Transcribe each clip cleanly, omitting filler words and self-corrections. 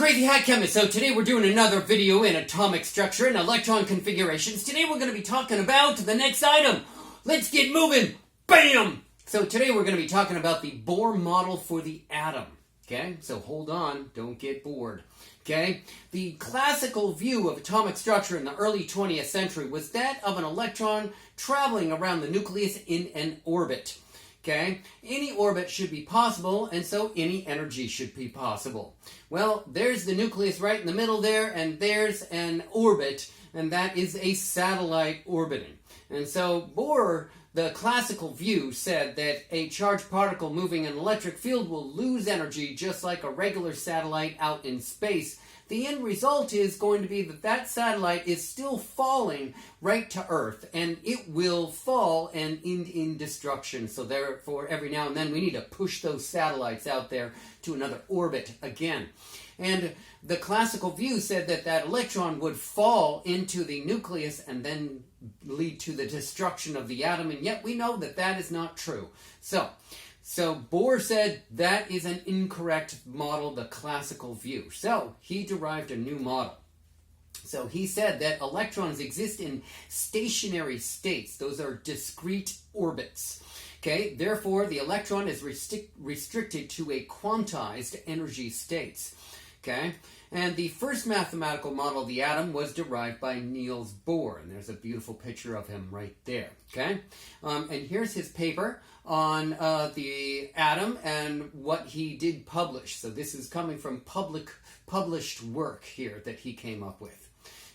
Crazy Hat Chemist. So today we're doing another video in atomic structure and electron configurations. Today we're going to be talking about the next item. Let's get moving. Bam! So today we're going to be talking about the Bohr model for the atom. Okay, so hold on, don't get bored. Okay, the classical view of atomic structure in the early 20th century was that of an electron traveling around the nucleus in an orbit. Okay, any orbit should be possible, and so any energy should be possible. Well, there's the nucleus right in the middle there, and there's an orbit, and that is a satellite orbiting. And so Bohr, the classical view, said that a charged particle moving an electric field will lose energy just like a regular satellite out in space. The end result is going to be that that satellite is still falling right to Earth, and it will fall and end in destruction. So therefore, every now and then we need to push those satellites out there to another orbit again. And the classical view said that that electron would fall into the nucleus and then lead to the destruction of the atom, and yet we know that that is not true. So Bohr said that is an incorrect model, the classical view. So he derived a new model. So he said that electrons exist in stationary states. Those are discrete orbits. Okay, therefore the electron is restricted to a quantized energy states. Okay, and the first mathematical model of the atom was derived by Niels Bohr, and there's a beautiful picture of him right there. Okay, and here's his paper on the atom and what he did publish. So this is coming from published work here that he came up with.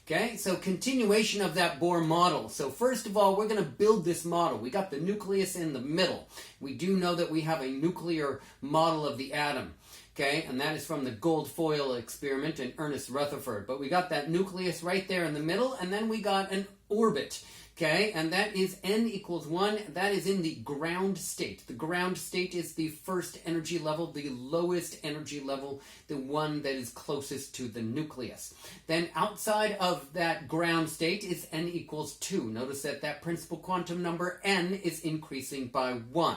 Okay, so continuation of that Bohr model. So first of all, we're going to build this model. We got the nucleus in the middle. We do know that we have a nuclear model of the atom. Okay, and that is from the gold foil experiment in Ernest Rutherford. But we got that nucleus right there in the middle, and then we got an orbit. Okay, and that is n equals 1. That is in the ground state. The ground state is the first energy level, the lowest energy level, the one that is closest to the nucleus. Then outside of that ground state is n equals 2. Notice that that principal quantum number n is increasing by 1.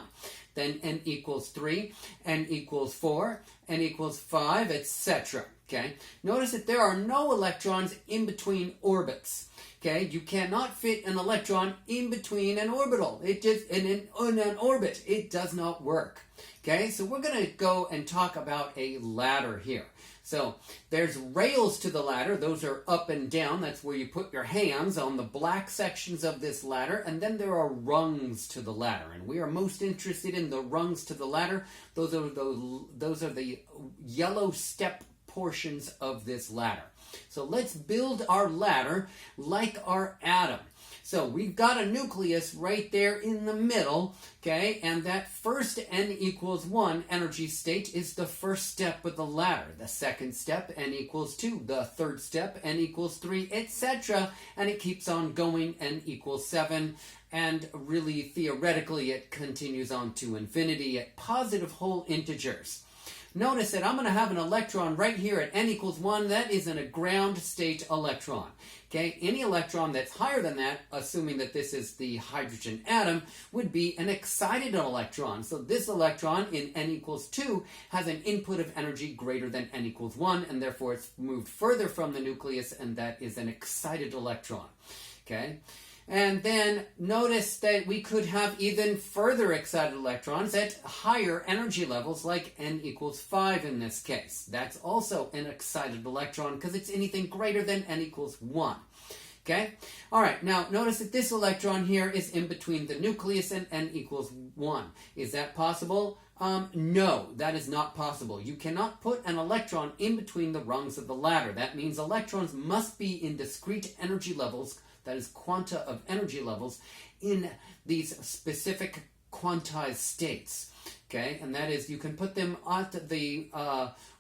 Then n equals 3, n equals 4, n equals 5, etc. Okay, notice that there are no electrons in between orbits. Okay, you cannot fit an electron in between an orbital. It just in an orbit. It does not work. Okay, so we're going to go and talk about a ladder here. So there's rails to the ladder. Those are up and down. That's where you put your hands on the black sections of this ladder. And then there are rungs to the ladder. And we are most interested in the rungs to the ladder. Those are the yellow step portions of this ladder. So let's build our ladder like our atom. So we've got a nucleus right there in the middle, okay, and that first n equals 1 energy state is the first step of the ladder. The second step, n equals 2. The third step, n equals 3, etc. And it keeps on going, n equals 7. And really, theoretically, it continues on to infinity at positive whole integers. Notice that I'm going to have an electron right here at n equals 1. That is in a ground state electron. Okay, any electron that's higher than that, assuming that this is the hydrogen atom, would be an excited electron. So this electron in n equals 2 has an input of energy greater than n equals 1, and therefore it's moved further from the nucleus, and that is an excited electron. Okay. And then notice that we could have even further excited electrons at higher energy levels, like n equals 5 in this case. That's also an excited electron because it's anything greater than n equals 1. Okay? All right, now notice that this electron here is in between the nucleus and n equals 1. Is that possible? No, that is not possible. You cannot put an electron in between the rungs of the ladder. That means electrons must be in discrete energy levels, that is quanta of energy levels, in these specific quantized states. Okay, and that is you can put them at the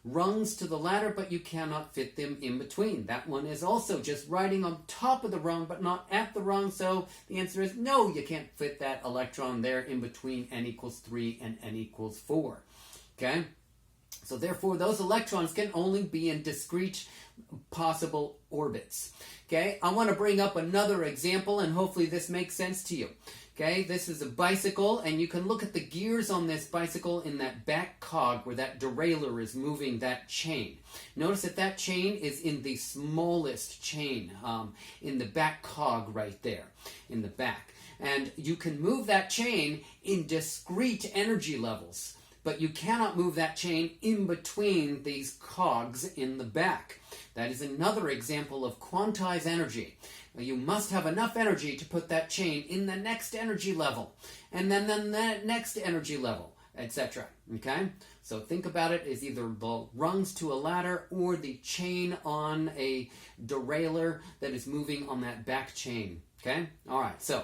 rungs to the ladder, but you cannot fit them in between. That one is also just riding on top of the rung, but not at the rung, so the answer is no, you can't fit that electron there in between n equals 3 and n equals 4. Okay, so therefore those electrons can only be in discrete possible orbits. Okay, I want to bring up another example, and hopefully this makes sense to you. Okay, this is a bicycle, and you can look at the gears on this bicycle in that back cog where that derailleur is moving that chain. Notice that that chain is in the smallest chain, in the back cog right there, in the back. And you can move that chain in discrete energy levels, but you cannot move that chain in between these cogs in the back. That is another example of quantized energy. You must have enough energy to put that chain in the next energy level, and then the next energy level, etc. Okay? So think about it as either the rungs to a ladder or the chain on a derailleur that is moving on that back chain. Okay? Alright, so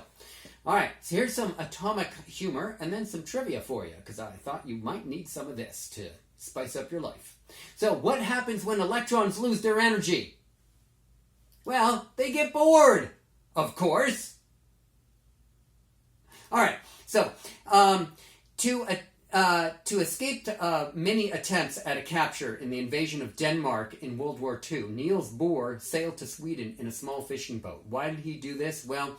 here's some atomic humor and then some trivia for you, because I thought you might need some of this to spice up your life. So, what happens when electrons lose their energy? Well, they get bored, of course. All right, so to escape many attempts at a capture in the invasion of Denmark in World War II, Niels Bohr sailed to Sweden in a small fishing boat. Why did he do this? Well,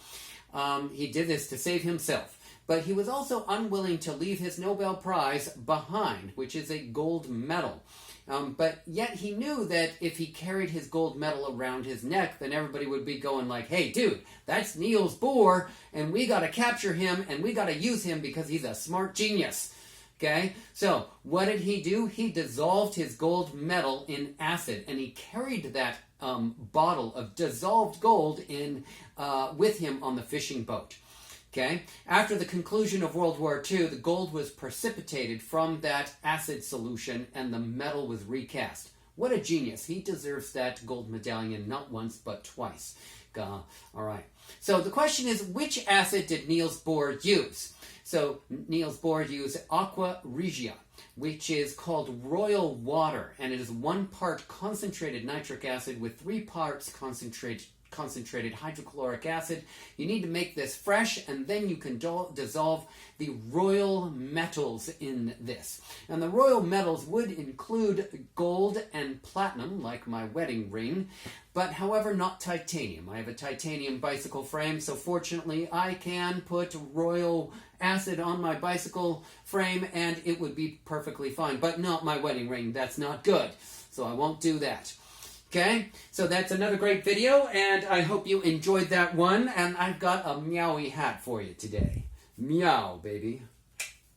he did this to save himself. But he was also unwilling to leave his Nobel Prize behind, which is a gold medal. But yet he knew that if he carried his gold medal around his neck, then everybody would be going like, hey, dude, that's Niels Bohr, and we got to capture him, and we got to use him because he's a smart genius. Okay? So, what did he do? He dissolved his gold medal in acid, and he carried that bottle of dissolved gold with him on the fishing boat. Okay? After the conclusion of World War II, the gold was precipitated from that acid solution and the metal was recast. What a genius. He deserves that gold medallion not once but twice. All right. So the question is, which acid did Niels Bohr use? So Niels Bohr used aqua regia, which is called royal water, and it is 1 part concentrated nitric acid with 3 parts concentrated hydrochloric acid. You need to make this fresh, and then you can dissolve the royal metals in this. And the royal metals would include gold and platinum, like my wedding ring, but however not titanium. I have a titanium bicycle frame, so fortunately I can put royal acid on my bicycle frame and it would be perfectly fine, but not my wedding ring. That's not good, so I won't do that. Okay, so that's another great video, and I hope you enjoyed that one, and I've got a meowy hat for you today. Meow, baby.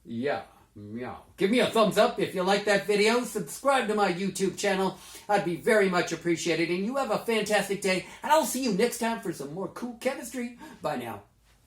Yeah, meow. Give me a thumbs up if you like that video. Subscribe to my YouTube channel. I'd be very much appreciated, and you have a fantastic day, and I'll see you next time for some more cool chemistry. Bye now.